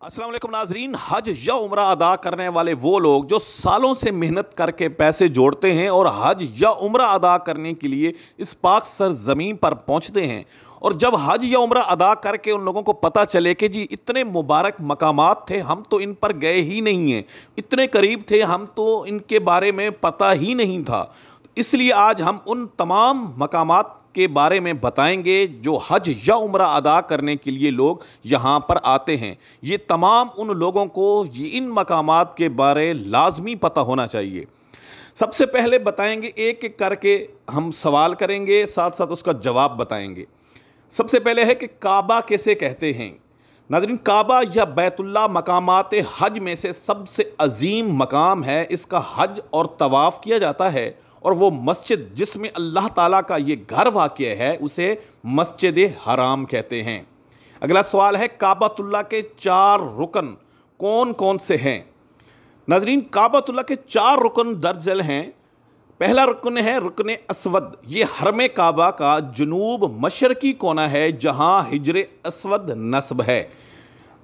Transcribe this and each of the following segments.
अस्सलाम वालेकुम नाजरीन। हज या उम्रा अदा करने वाले वो लोग जो सालों से मेहनत करके पैसे जोड़ते हैं और हज या उम्रा अदा करने के लिए इस पाक सरजमीन पर पहुंचते हैं, और जब हज या उम्रा अदा करके उन लोगों को पता चले कि जी इतने मुबारक मकामात थे, हम तो इन पर गए ही नहीं हैं, इतने करीब थे, हम तो इनके बारे में पता ही नहीं था। इसलिए आज हम उन तमाम मकामात के बारे में बताएंगे जो हज या उम्रा अदा करने के लिए लोग यहाँ पर आते हैं। ये तमाम उन लोगों को इन मकामात के बारे लाजमी पता होना चाहिए। सबसे पहले बताएंगे, एक एक करके हम सवाल करेंगे, साथ साथ उसका जवाब बताएंगे। सबसे पहले है कि काबा किसे कहते हैं। नाज़रीन, काबा या बैतुल्लाह मकामात हज में से सबसे अजीम मकाम है। इसका हज और तवाफ़ किया जाता है, और वो मस्जिद जिसमें अल्लाह ताला का ये घर वाक़ है उसे मस्जिद हराम कहते हैं। अगला सवाल है, काबतुल्लाह के 4 रुकन कौन कौन से हैं। नाज़रीन, काबतुल्लाह के 4 रुकन दर्ज हैं। पहला रुकन है रुकन असवद। ये हरम काबा का जनूब मशरकी कोना है जहाँ हिजर असवद नस्ब है।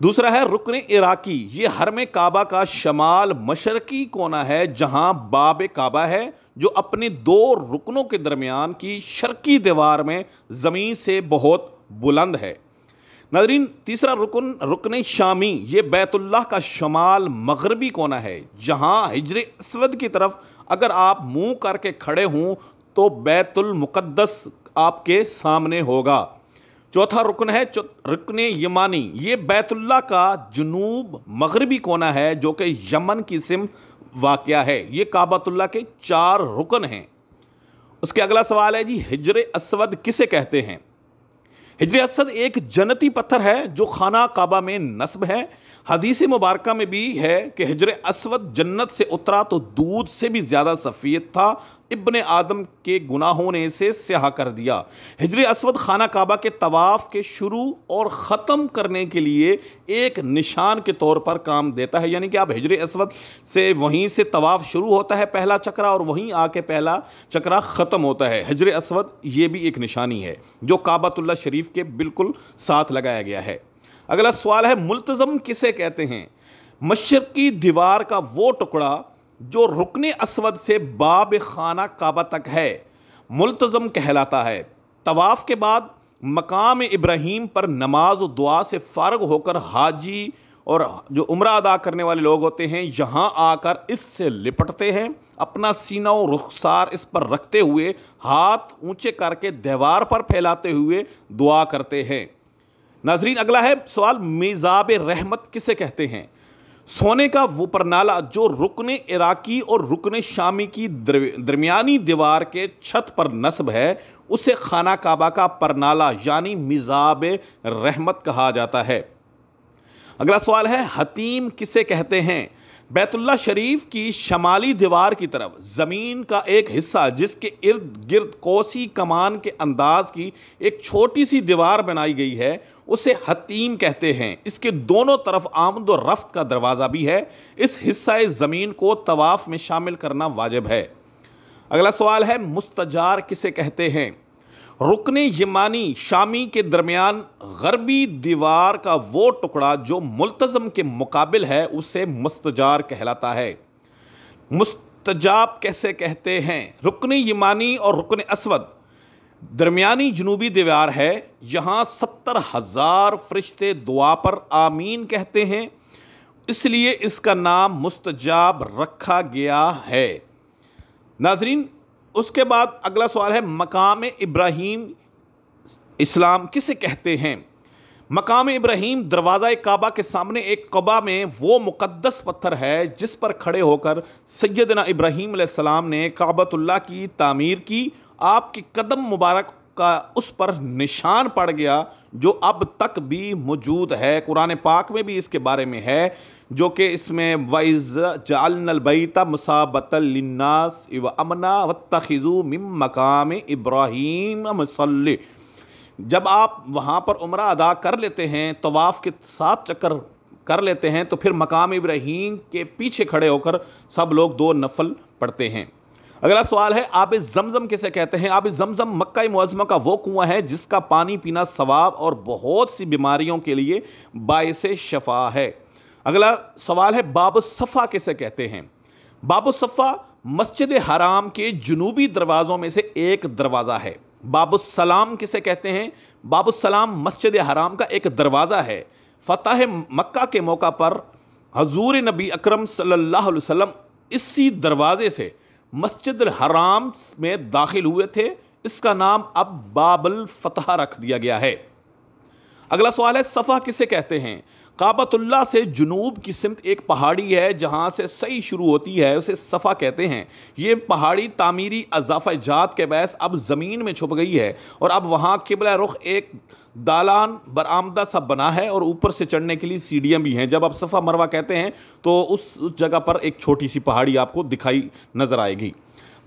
दूसरा है रुकन इराकी। ये हरम काबा का शमाल मशरकी कोना है जहाँ बाब काबा है, जो अपने 2 रुकनों के दरमियान की शर्की दीवार में ज़मीन से बहुत बुलंद है। नाज़रीन, तीसरा रुकन रुकन शामी। ये बैतुल्लाह का शमाल मगरबी कोना है जहाँ हिजर असवद की तरफ अगर आप मुंह करके खड़े हों तो बैतुल मुक़द्दस आपके सामने होगा। चौथा रुकन है रुकन यमानी। ये बैतुल्लाह का जनूब मगरबी कोना है जो कि यमन की सिम वाक़या है। ये काबतुल्लाह के 4 रुकन हैं। उसके अगला सवाल है जी, हिजर असवद किसे कहते हैं। हिजर असवद एक जन्नती पत्थर है जो खाना काबा में नस्ब है। हदीस मुबारका में भी है कि हिजर असवद जन्नत से उतरा तो दूध से भी ज़्यादा सफ़ेद था, इब्ने आदम के गुनाहों ने इसे स्याह कर दिया। हिजर असवद खाना काबा के तवाफ़ के शुरू और ख़त्म करने के लिए एक निशान के तौर पर काम देता है। यानी कि आप हिजर असवद से वहीं से तवाफ़ शुरू होता है पहला चक्रा, और वहीं आके पहला चक्रा ख़त्म होता है। हिजर असवद ये भी एक निशानी है जो काबतुल्लाह शरीफ के बिल्कुल साथ लगाया गया है। अगला सवाल है, मुल्तज़म किसे कहते हैं। मशरकी दीवार का वो टुकड़ा जो रुकन असवद से बाब खाना काबा तक है मुल्तज़म कहलाता है। तवाफ़ के बाद मकाम इब्राहीम पर नमाज और दुआ से फ़ारग होकर हाजी और जो उम्रा अदा करने वाले लोग होते हैं यहाँ आकर इससे लिपटते हैं, अपना सीना और रुखसार इस पर रखते हुए हाथ ऊंचे करके दीवार पर फैलाते हुए दुआ करते हैं। नाजरीन, अगला है सवाल, मिज़ाब रहमत किसे कहते हैं। सोने का वो परनाला जो रुकन इराकी और रुकन शामी की दरमियानी दीवार के छत पर नस्ब है उसे खाना काबा का परनाला यानी मिज़ाब रहमत कहा जाता है। अगला सवाल है, हतीम किसे कहते हैं। बैतुल्लाह शरीफ की शमाली दीवार की तरफ ज़मीन का एक हिस्सा जिसके इर्द गिर्द कोसी कमान के अंदाज की एक छोटी सी दीवार बनाई गई है उसे हतीम कहते हैं। इसके दोनों तरफ आमद और रफ्त का दरवाज़ा भी है। इस हिस्सा ज़मीन को तवाफ़ में शामिल करना वाजिब है। अगला सवाल है, मुस्तजार किसे कहते हैं। रुकन यमानी शामी के दरमियान गरबी दीवार का वो टुकड़ा जो मुल्तज़म के मुकाबिल है उसे मुस्तजार कहलाता है। मुस्तजाब कैसे कहते हैं। रुकन यमानी और रुकन असवद दरमियानी जनूबी दीवार है, यहाँ 70,000 फरिश्ते दुआ पर आमीन कहते हैं, इसलिए इसका नाम मुस्तजाब रखा गया है। नाज़रीन, उसके बाद अगला सवाल है, मकाम इब्राहीम इस्लाम किसे कहते हैं। मकाम इब्राहीम दरवाज़ा काबा के सामने एक कबा में वो मुक़द्दस पत्थर है जिस पर खड़े होकर सैयदना इब्राहीम अलैहिस्सलाम ने काबतुल्लाह की तामीर की। आपके कदम मुबारक का उस पर निशान पड़ गया जो अब तक भी मौजूद है। कुरान पाक में भी इसके बारे में है, जो कि इसमें वइज़ जअलनल बैता मुसाबतल लिन्नास व अमना वत्तखिज़ू मिन मकाम इब्राहीम मुसल्ली। जब आप वहाँ पर उम्रा अदा कर लेते हैं, तवाफ़ के 7 चक्कर कर लेते हैं, तो फिर मकाम इब्राहीम के पीछे खड़े होकर सब लोग 2 नफल पढ़ते हैं। अगला सवाल है, आब ज़मज़म किसे कहते हैं। आब ज़मज़म मक्का मुअज़्ज़मा का वो कुआं है जिसका पानी पीना सवाब और बहुत सी बीमारियों के लिए बाइसे शफा है। अगला सवाल है बाब सफ़ा किसे कहते हैं? बाब सफ़ा मस्जिद हराम के जुनूबी दरवाज़ों में से एक दरवाज़ा है। बाब सलाम किसे कहते हैं? बाब सलाम मस्जिद हराम का एक दरवाज़ा है। फ़तह मक्का के मौका पर हजूर नबी अकरम सल्लल्लाहु अलैहि वसल्लम इसी दरवाज़े से मस्जिद हराम में दाखिल हुए थे। इसका नाम अब बाबुल फतह रख दिया गया है। अगला सवाल है सफ़ा किसे कहते हैं? काबतुल्लाह से जुनूब की सिमत एक पहाड़ी है जहाँ से सही शुरू होती है, उसे सफ़ा कहते हैं। ये पहाड़ी तामीरी अज़ाफ़ाजात के बहस अब ज़मीन में छुप गई है और अब वहाँ किबला रुख एक दालान बरामदा सा बना है और ऊपर से चढ़ने के लिए सीढ़ियाँ भी हैं। जब आप सफ़ा मरवा कहते हैं तो उस जगह पर एक छोटी सी पहाड़ी आपको दिखाई नज़र आएगी।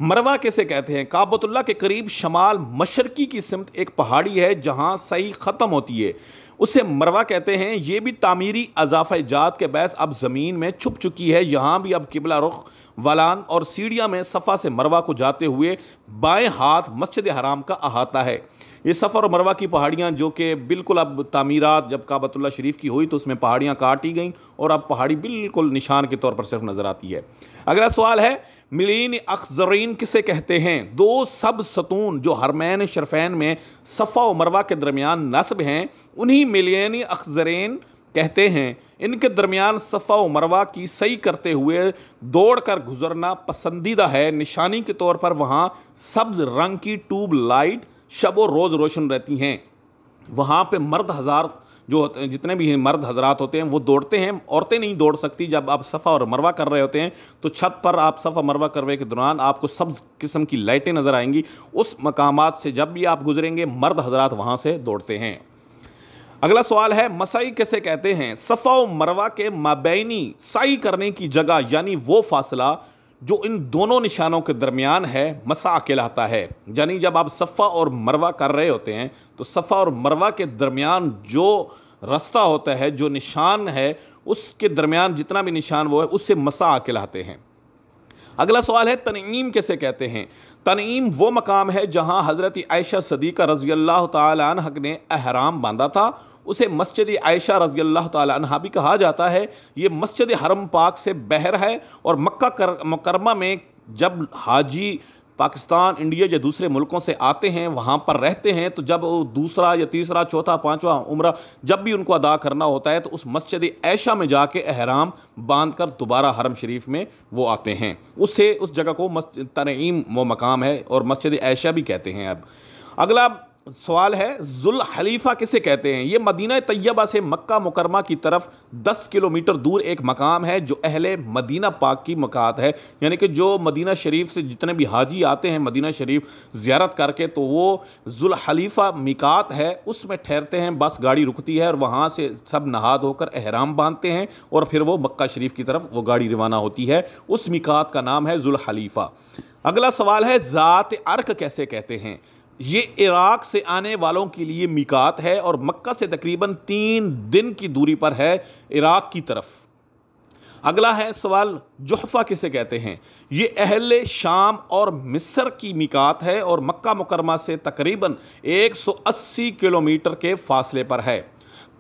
मरवा किसे कहते हैं? काबतुल्लाह के करीब शमाल मशरकी की सिमत एक पहाड़ी है जहाँ सही ख़त्म होती है, उसे मरवा कहते हैं। ये भी तामीरी अज़ाफ़ाजात के बहस अब ज़मीन में छुप चुकी है। यहाँ भी अब किबला रुख वलान और सीढ़ियाँ में सफ़ा से मरवा को जाते हुए बाएं हाथ मस्जिद हराम का अहाता है। ये सफ़ा और मरवा की पहाड़ियाँ जो कि बिल्कुल अब तामीरात जब काबतुल्लाह शरीफ की हुई तो उसमें पहाड़ियाँ काटी गईं और अब पहाड़ी बिल्कुल निशान के तौर पर सिर्फ नज़र आती है। अगला सवाल है मिलीन अख्ज़रीन किसे कहते हैं? दो सब सतून जो हरमैन शरफैन में सफ़ा और मरवा के दरमियान नस्ब हैं उन्हीं मिलीन अख्ज़रीन कहते हैं। इनके दरमियान सफ़ा और मरवा की सही करते हुए दौड़ कर गुजरना पसंदीदा है। निशानी के तौर पर वहाँ सब्ज़ रंग की ट्यूब लाइट शब और रोज़ रोशन रहती हैं। वहाँ पे मर्द हज़ार जो जितने भी मर्द हजरात होते हैं वो दौड़ते हैं, औरतें नहीं दौड़ सकती। जब आप सफ़ा और मरवा कर रहे होते हैं तो छत पर आप सफ़ा मरवा करने के दौरान आपको सब किस्म की लाइटें नज़र आएंगी। उस मकामात से जब भी आप गुजरेंगे मर्द हजरात वहाँ से दौड़ते हैं। अगला सवाल है मसाई किसे कहते हैं? सफ़ा और मरवा के माबैनी साई करने की जगह यानी वो फासला जो इन दोनों निशानों के दरमियान है मसा कहलाता है। यानी जब आप सफ़ा और मरवा कर रहे होते हैं तो सफ़ा और मरवा के दरमियान जो रास्ता होता है, जो निशान है, उसके दरमियान जितना भी निशान वो है उससे मसा कहलाते हैं। अगला सवाल है तनईम किसे कहते हैं? तनईम वो मकाम है जहाँ हज़रत आयशा सदीक़ा रज़ी अल्लाह तआला अन्हा ने एहराम बांधा था, उसे मस्जिद आयशा रज़ी अल्लाह तआला अन्हा भी कहा जाता है। ये मस्जिद हरम पाक से बहर है और मक्का मुकरमा में जब हाजी पाकिस्तान, इंडिया या दूसरे मुल्कों से आते हैं वहाँ पर रहते हैं तो जब दूसरा या तीसरा चौथा पांचवा उम्रा जब भी उनको अदा करना होता है तो उस मस्जिद आयशा में जाके एहराम बांध कर दोबारा हरम शरीफ में वो आते हैं। उससे उस जगह को मस्जिद तनईम वो मकाम है और मस्जिद आयशा भी कहते हैं। अब अगला सवाल है जुल हलीफा किसे कहते हैं? ये मदीना तैयबा से मक्का मुकरमा की तरफ 10 किलोमीटर दूर एक मकाम है जो अहले मदीना पाक की मकात है। यानी कि जो मदीना शरीफ से जितने भी हाजी आते हैं मदीना शरीफ ज़ियारत करके तो वो जुल हलीफा मिकात है, उसमें ठहरते हैं। बस गाड़ी रुकती है और वहाँ से सब नहा धोकर एहराम बांधते हैं और फिर वो मक्का शरीफ की तरफ वो गाड़ी रवाना होती है। उस मिकात का नाम है जुल हलीफा। अगला सवाल है ज़ात अर्क कैसे कहते हैं? ये इराक से आने वालों के लिए मिकात है और मक्का से तकरीबन 3 दिन की दूरी पर है इराक की तरफ। अगला है सवाल जुहफ़ा किसे कहते हैं? ये अहले शाम और मिस्र की मिकात है और मक्का मुकरमा से तकरीबन 180 किलोमीटर के फासले पर है।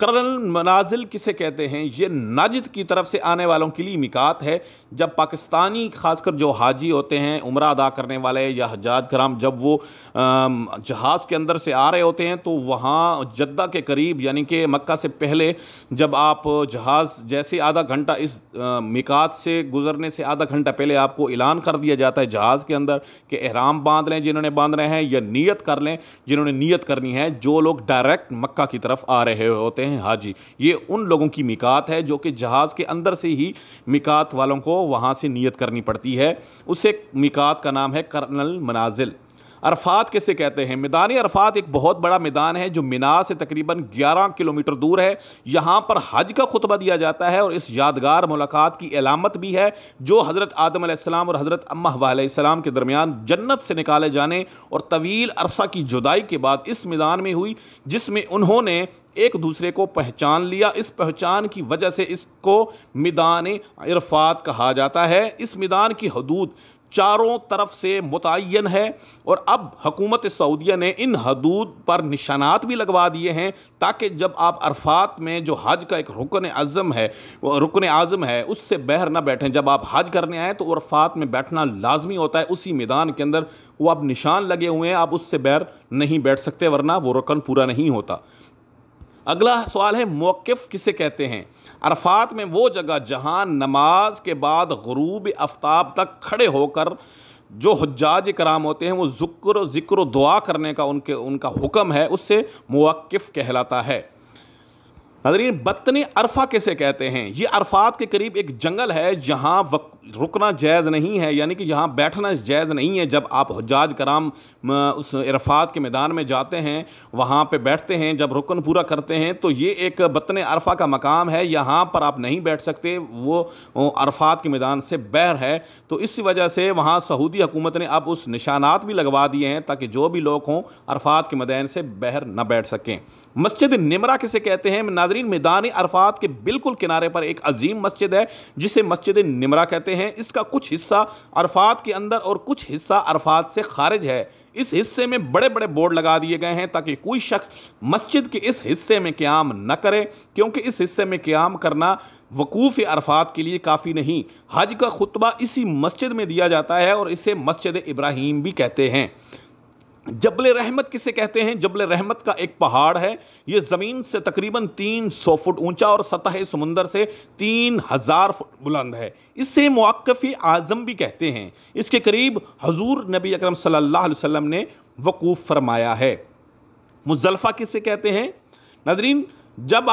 कर्नल मनाजिल किसे कहते हैं? ये नाजिद की तरफ से आने वालों के लिए मिकात है। जब पाकिस्तानी खासकर जो हाजी होते हैं उम्रा अदा करने वाले या हज्जाज कराम जब वो जहाज़ के अंदर से आ रहे होते हैं तो वहाँ जद्दा के करीब यानी कि मक्का से पहले जब आप जहाज़ जैसे आधा घंटा इस मिकात से गुज़रने से आधा घंटा पहले आपको ऐलान कर दिया जाता है जहाज़ के अंदर कि एहराम बांध लें जिन्होंने बांधना है या नीयत कर लें जिन्होंने नीयत करनी है। जो लोग डायरेक्ट मक्का की तरफ आ रहे होते हैं हाजी, ये उन लोगों की मिकात है जो कि जहाज़ के अंदर से ही मिकात वालों को वहाँ से नियत करनी पड़ती है। उसे मिकात का नाम है कर्नल मनाजिल। अरफात किसे कहते हैं? मैदान अरफात एक बहुत बड़ा मैदान है जो मिना से तकरीबन 11 किलोमीटर दूर है। यहाँ पर हज का खुतबा दिया जाता है और इस यादगार मुलाकात की अलामत भी है जो हज़रत आदम अलैहिस्सलाम और हज़रत अम्मा हव्वा अलैहिस्सलाम के दरमियान जन्नत से निकाले जाने और तवील अरसा की जुदाई के बाद इस मैदान में हुई, जिसमें उन्होंने एक दूसरे को पहचान लिया। इस पहचान की वजह से इसको मैदान अरफात कहा जाता है। इस मैदान की हदूद चारों तरफ से मुतय्यन है। और अब हुकूमत सऊदीया ने इन हदूद पर निशानात भी लगवा दिए हैं ताकि जब आप अरफात में जो हज का एक रुकन आज़म है उससे बाहर ना बैठें। जब आप हज करने आए तो अरफात में बैठना लाजमी होता है, उसी मैदान के अंदर वो अब निशान लगे हुए हैं, आप उससे बाहर नहीं बैठ सकते वरना वो रुकन पूरा नहीं होता। अगला सवाल है मौक़िफ़ किसे कहते हैं। अरफात में वो जगह जहां नमाज के बाद गुरूब आफ्ताब तक खड़े होकर जो हुज्जाज कराम होते हैं वो ज़िक्र दुआ करने का उनका हुक्म है, उससे मौक़िफ़ कहलाता है। नाज़रीन, बत्नी अरफा किसे कहते हैं। ये अरफात के करीब एक जंगल है जहाँ रुकना जायज़ नहीं है, यानी कि यहाँ बैठना जायज़ नहीं है। जब आप हुज्जाज कराम उस अरफात के मैदान में जाते हैं वहाँ पे बैठते हैं, जब रुकन पूरा करते हैं तो ये एक बत्नी अरफा का मकाम है, यहाँ पर आप नहीं बैठ सकते, वो अरफात के मैदान से बाहर है। तो इस वजह से वहाँ सऊदी हुकूमत ने अब उस निशानात भी लगवा दिए हैं ताकि जो भी लोग हों अरफात के मैदान से बाहर न बैठ सकें। मस्जिद निमरा किसे कहते हैं। नाज़रीन, मैदान अरफात के बिल्कुल किनारे पर एक अजीम मस्जिद है जिसे मस्जिद निमरा कहते हैं। इसका कुछ हिस्सा अरफात के अंदर और कुछ हिस्सा अरफात से खारिज है। इस हिस्से में बड़े बड़े बोर्ड लगा दिए गए हैं ताकि कोई शख्स मस्जिद के इस हिस्से में क़याम न करे, क्योंकि इस हिस्से में क़याम करना वकूफ़ अरफात के लिए काफ़ी नहीं। हज का खुतबा इसी मस्जिद में दिया जाता है और इसे मस्जिद इब्राहीम भी कहते हैं। जबल रहमत किसे कहते हैं। जबल रहमत का एक पहाड़ है, ये ज़मीन से तकरीबन 300 फुट ऊंचा और सतह समुंदर से 3000 फुट बुलंद है। इसे मौक़िफ़ आज़म भी कहते हैं। इसके करीब हुज़ूर नबी अकरम सल्लल्लाहु अलैहि वसल्लम ने वक़ूफ़ फरमाया है। मुज़दलिफ़ा किसे कहते हैं। नाज़रीन, जब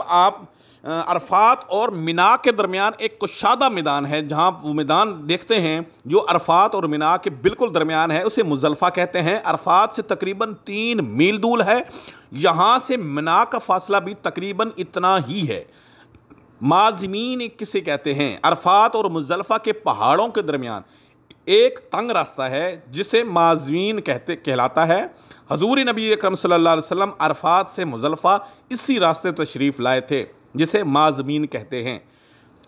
आप अरफात और मिना के दरमियान एक कुशादा मैदान है, जहाँ वो मैदान देखते हैं जो अरफात और मिना के बिल्कुल दरमियान है, उसे मुज़दलिफ़ा कहते हैं। अरफात से तकरीबन 3 मील दूर है। यहाँ से मिना का फासला भी तकरीबन इतना ही है। माज़मीन किसे कहते हैं। अरफात और मुज़दलिफ़ा के पहाड़ों के दरमियान एक तंग रास्ता है जिसे माज़मीन कहलाता है। हुज़ूर नबी अकरम सल्लल्लाहु अलैहि वसल्लम अरफात से मुज़दलिफ़ा इसी रास्ते तशरीफ़ लाए थे जिसे माज़मीन कहते हैं।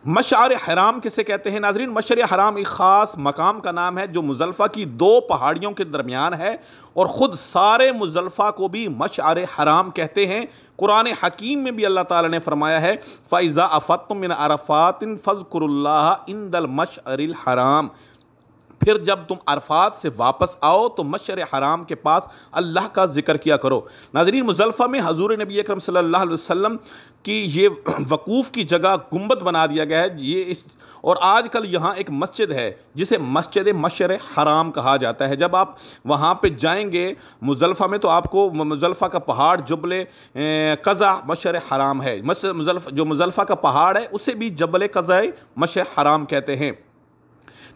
मशअर हराम किसे कहते हैं। नाज़रीन, मशअर हराम एक ख़ास मकाम का नाम है जो मुज़दलिफ़ा की 2 पहाड़ियों के दरमियान है और ख़ुद सारे मुज़दलिफ़ा को भी मशअर हराम कहते हैं। कुरान हकीम में भी अल्लाह ताला ने फरमाया है, फ़इज़ा अफ़त्तुम मिन अरफ़ातिन फ़ज़्कुरुल्लाह इंदल मशअरिल हराम। फिर जब तुम अरफात से वापस आओ तो मशअर हराम के पास अल्लाह का जिक्र किया करो। नाज़रीन, मुज़दलिफ़ा में हुज़ूर नबी अकरम सल्लल्लाहु अलैहि वसल्लम की ये वकूफ़ की जगह गुंबद बना दिया गया है। और आजकल यहाँ एक मस्जिद है जिसे मस्जिद मशअर हराम कहा जाता है। जब आप वहाँ पे जाएंगे मुज़दलिफ़ा में तो आपको मुज़दलिफ़ा का पहाड़ जबल क़ज़ा मशअर हराम है। जो मुज़दलिफ़ा का पहाड़ है उसे भी जबल क़ज़ा मशअर हराम कहते हैं।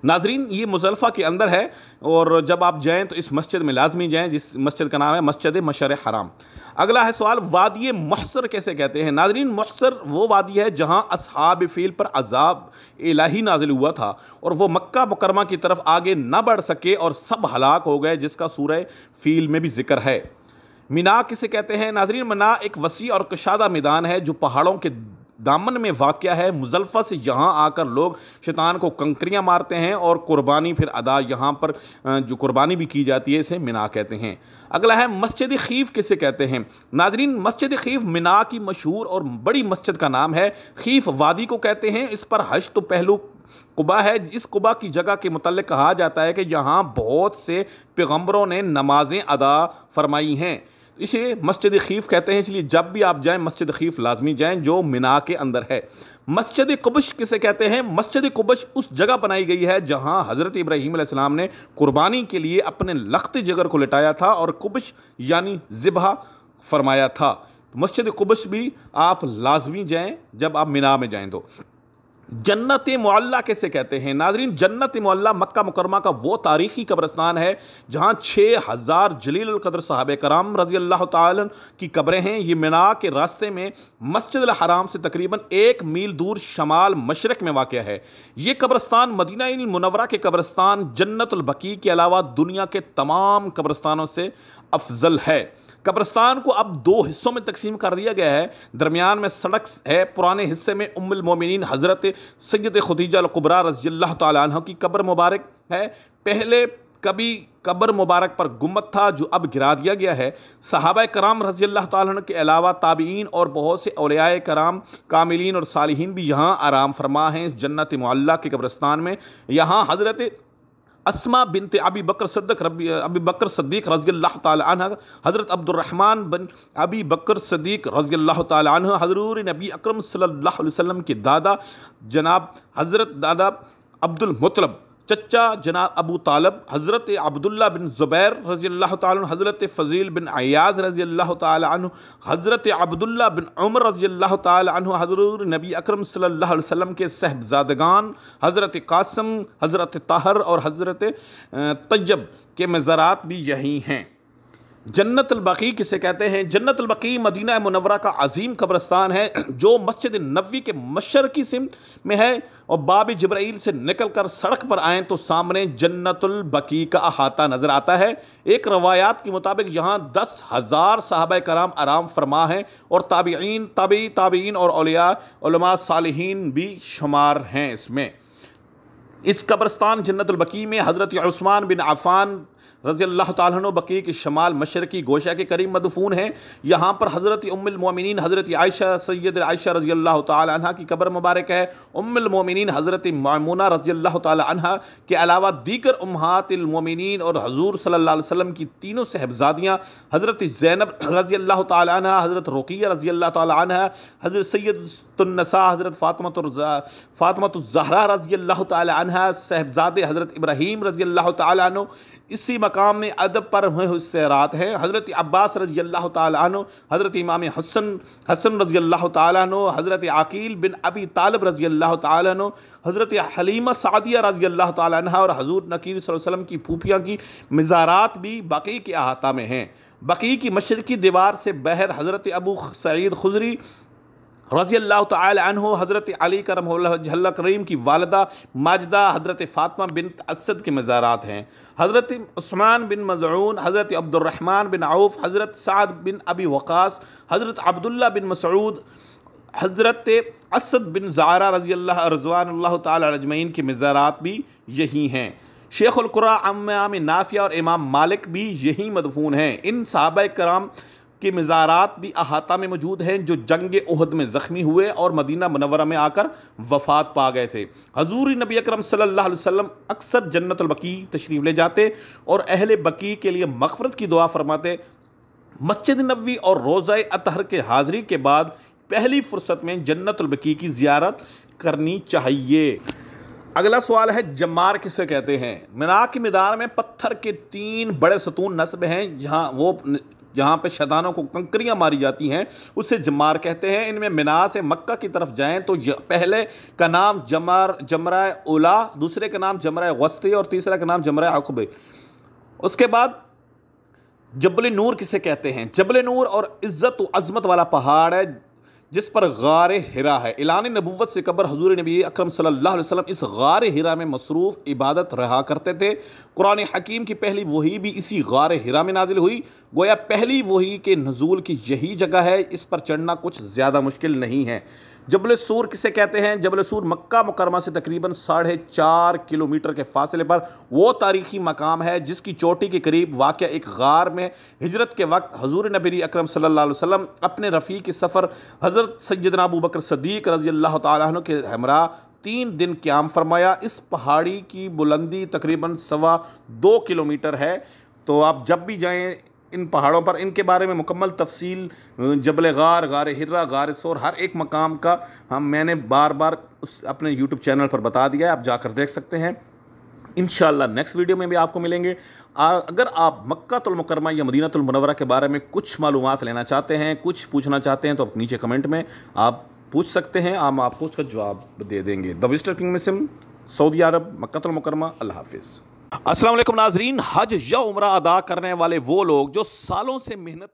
नाज़रीन, ये मुज़दलिफ़ा के अंदर है और जब आप जाएँ तो इस मस्जिद में लाजमी जाएँ, जिस मस्जिद का नाम है मस्जिद मशअर हराम। अगला है सवाल, वादी मुहसर कैसे कहते हैं। नाज़रीन, मुहसर वो वादी है जहाँ असहाब फ़ील पर अज़ाब इलाही नाज़िल हुआ था और वो मक्का मुकरमा की तरफ आगे न बढ़ सके और सब हलाक हो गए, जिसका सूरह फ़ील में भी जिक्र है। मिना किसे कहते हैं। नाज़रीन, मिना एक वसी और कुशादा मैदान है जो पहाड़ों के दामन में वाक़या है। मुज़दलिफ़ा से यहाँ आकर लोग शैतान को कंकरियाँ मारते हैं और कुर्बानी फिर अदा यहाँ पर जो कुर्बानी भी की जाती है इसे मिना कहते हैं। अगला है मस्जिद खीफ़ किसे कहते हैं। नाज़रीन, मस्जिद खीफ़ मिना की मशहूर और बड़ी मस्जिद का नाम है। खीफ़ वादी को कहते हैं। इस पर हज तो पहलू कुबा है। इस कुबा की जगह के मुतल्लिक़ कहा जाता है कि यहाँ बहुत से पैगम्बरों ने नमाजें अदा फरमाई हैं। इसे मस्जिद खीफ़ कहते हैं। इसलिए जब भी आप जाएं मस्जिद खीफ़ लाजमी जाएं जो मिना के अंदर है। मस्जिद कुबश किसे कहते हैं। मस्जिद कुबश उस जगह बनाई गई है जहां हज़रत इब्राहीम अलैहिस्सलाम ने कुर्बानी के लिए अपने लख्त जिगर को लिटाया था और कुबश यानी ज़िबह फरमाया था। मस्जिद कुबश भी आप लाजमी जाएं जब आप मिना में जाएं। तो जन्नत मुअल्ला कैसे कहते हैं। नाज़रीन, जन्नत मुअल्ला मक्का मुकरमा का वो तारीख़ी कब्रस्तान है जहाँ 6000 जलील अल क़द्र सहाबे कराम रज़ी अल्लाह ताला की कब्रें हैं। ये मिना के रास्ते में मस्जिद अल हराम से तकरीबन 1 मील दूर शमाल मशरक़ में वाक़या है। ये कब्रस्तान मदीना मुनव्वरा के कब्रस्तान जन्नतुल बकी के अलावा दुनिया के तमाम कब्रस्तानों से अफजल है। कब्रिस्तान को अब दो हिस्सों में तकसीम कर दिया गया है। दरमियान में सड़क है। पुराने हिस्से में उम्मुल मोमिनीन हज़रत सैयद खुदीजा अल कुबरा रज़ियल्लाहु ताला अन्हा की कब्र मुबारक है। पहले कभी कब्र मुबारक पर गुम्बद था जो अब गिरा दिया गया है। सहाबाए कराम रज़ियल्लाहु ताला अन्हुम के अलावा ताबीईन और बहुत से औलियाए कराम कामिलीन और सालिहीन भी यहाँ आराम फरमा हैं इस जन्नत मुअल्ला के कब्रिस्तान में। यहाँ हज़रत अस्मा बिनते अबी बकर सद्दीक़ रज़ियल्लाहु ताला अन्हा, हज़रत अब्दुर्रहमान बिन अबी बकर सद्दीक़ रज़ियल्लाहु ताला अन्हु, हज़ूर नबी अकरम सल्लल्लाहु अलैहि वसल्लम के दादा जनाब हज़रत दादा अब्दुल मुत्तलब, चचा जनाब अबू तालब, हज़रत अब्दुल्ला बिन ज़ुबैर रज़ियल्लाहु ताला अन्हु, हज़रत फ़ज़ील बिन अयाज़ रज़ियल्लाहु ताला अन्हु, हज़रत अब्दुल्ला बिन उमर रज़ियल्लाहु ताला अन्हु, हज़ूर नबी अकरम सल्लल्लाहु अलैहि वसल्लम के साहबज़ादगान हज़रत कासिम, हज़रत ताहर और हज़रत तय्यब के मज़ारात भी यहीं हैं। जन्नतुल बकी किसे कहते हैं? जन्नतुल बकी मदीना मुनव्वरा का अजीम कब्रिस्तान है जो मस्जिद नबवी के मशरकी सिमत में है। और बाब जिब्राइल से निकल कर सड़क पर आएँ तो सामने जन्नतुल बकी का अहाता नज़र आता है। एक रवायात के मुताबिक यहाँ 10,000 सहाबाए कराम आराम फरमा हैं और ताबीईन और औलिया उलमा सालिहीन भी शुमार हैं इसमें। इस कब्रिस्तान जन्नतुल बकी में हज़रत उस्मान बिन अफ़्फ़ान रज़ियल्लाहु ताला अन्हु बकी के शमाल मशरकी गोशा के करीब मदफून हैं। यहाँ पर हज़रत उम्मुल मोमिनीन हज़रत आयशा सैयद आयशा रज़ियल्लाहु ताला अन्हा की कब्र मुबारक है। उम्मुल मोमिनीन हज़रत मैमूना रज़ियल्लाहु ताला अन्हा के अलावा दीगर उम्महातिल मोमिनीन और हज़ूर सल्लल्लाहु अलैहि वसल्लम की तीनों साहबजादियाँ हज़रत ज़ैनब रज़ियल्लाहु ताला अन्हा, हज़रत रुक़िया रज़ियल्लाहु ताला अन्हा, हज़रत सैयदतुन्नसा हज़रत फ़ातिमा रज़ियल्लाहु ताला अन्हा, साहबजादे हज़रत इब्राहीम रज़ियल्लाहु ताला अन्हु इसी मकाम में अदब पर हुए इस्तेरात हैं। हज़रत अब्बास रज़ियल्लाहु ताला अन्हु, हज़रत इमाम हसन रज़ियल्लाहु ताला अन्हु, हज़रत अकील बिन अबी तालिब रज़ियल्लाहु ताला अन्हु, हज़रत हलीमा सादिया रज़ियल्लाहु ताला अन्हा और हज़ूर नकीर सल्लल्लाहु अलैहि वसल्लम की फूफियाँ की मज़ारात भी बकी के अहाता में हैं। बकी की मशरकी दीवार से बहर हज़रत अबू सईद खुदरी रज़ियल्लाहु ताला अन्हु, हज़रत अली करमहुल्लाह करीम की वालिदा माजिदा हज़रत फ़ातिमा बिन्त असद के मज़ारात हैं। हज़रत उस्मान बिन मज़ऊन, हज़रत अब्दुर्रहमान बिन औफ, हज़रत साद बिन अबी वक़ास, हज़रत अब्दुल्ला बिन मसऊद, हज़रत असद बिन ज़ारा रज़ियल्लाहु ताला अजमईन के मज़ारात भी यही हैं। शेखुल क़ुरा इमाम नाफ़िया और इमाम मालिक भी यही मदफून हैं। इन सहाबाए कराम के मज़ारात भी अहाता में मौजूद हैं जो जंग उहद में ज़ख्मी हुए और मदीना मुनव्वरा में आकर वफ़ात पा गए थे। हज़ूर नबी अकरम सल्लल्लाहु अलैहि वसल्लम अक्सर जन्नतुल बकी तशरीफ़ ले जाते और अहले बकी के लिए मग़फ़िरत की दुआ फरमाते। मस्जिद नबवी और रोज़ा अतहर के हाज़री के बाद पहली फ़ुर्सत में जन्नतुल बकी की ज़ियारत करनी चाहिए। अगला सवाल है जमार किसे कहते हैं? मिना के मैदान में पत्थर के 3 बड़े सतून नस्ब हैं जहाँ पे शैतानों को कंकरियाँ मारी जाती हैं उसे जमार कहते हैं। इनमें मिना से मक्का की तरफ जाएं तो पहले का नाम जमरा उला, दूसरे का नाम जमरा वस्ती और तीसरा का नाम जमरा अक़बे। उसके बाद जबल नूर किसे कहते हैं? जबल नूर और इज़्ज़त व अज़मत वाला पहाड़ है जिस पर गारे हिरा है। ऐलान नबुव्वत से कब्र हज़ूर नबी अकरम सल्लल्लाहु अलैहि वसल्लम इस गारे हिरा में मसरूफ़ इबादत रहा करते थे। कुरान हकीम की पहली वही भी इसी गारे हिरा में नाजिल हुई। गोया पहली वही के नज़ूल की यही जगह है। इस पर चढ़ना कुछ ज़्यादा मुश्किल नहीं है। जबल सूर किसे कहते हैं? जबल सूर मक्का मुकरमा से तकरीबन 4.5 किलोमीटर के फासले पर वो तारीख़ी मकाम है जिसकी चोटी के करीब वाक़या एक गार में हिजरत के वक्त हज़ूर नबी अकरम सल्लल्लाहु अलैहि वसल्लम अपने रफ़ीक़ सफ़र हज़रत सैयदना अबू बकर सद्दीक़ रज़ियल्लाहु ताला अन्हु के हमरा 3 दिन क़याम फरमाया। इस पहाड़ी की बुलंदी तकरीबन 2.25 किलोमीटर है। तो आप जब भी जाएँ इन पहाड़ों पर इनके बारे में मुकम्मल तफसील जबल गार, गार हिर्रा, गार सोर हर एक मकाम का मैंने बार बार उस अपने यूट्यूब चैनल पर बता दिया है, आप जाकर देख सकते हैं। इंशाअल्लाह नेक्स्ट वीडियो में भी आपको मिलेंगे। अगर आप मक्कातुल मुकरमा या मदीनातुल मुनव्वरा के बारे में कुछ मालूमात लेना चाहते हैं, कुछ पूछना चाहते हैं तो नीचे कमेंट में आप पूछ सकते हैं, हम आपको उसका जवाब दे देंगे। द विजिटर किंगडम, सऊदी अरब, मक्कातुल मुकरमा। अल्लाह हाफिज़। अस्सलाम वालेकुम नाजरीन। हज या उम्रा अदा करने वाले वो लोग जो सालों से मेहनत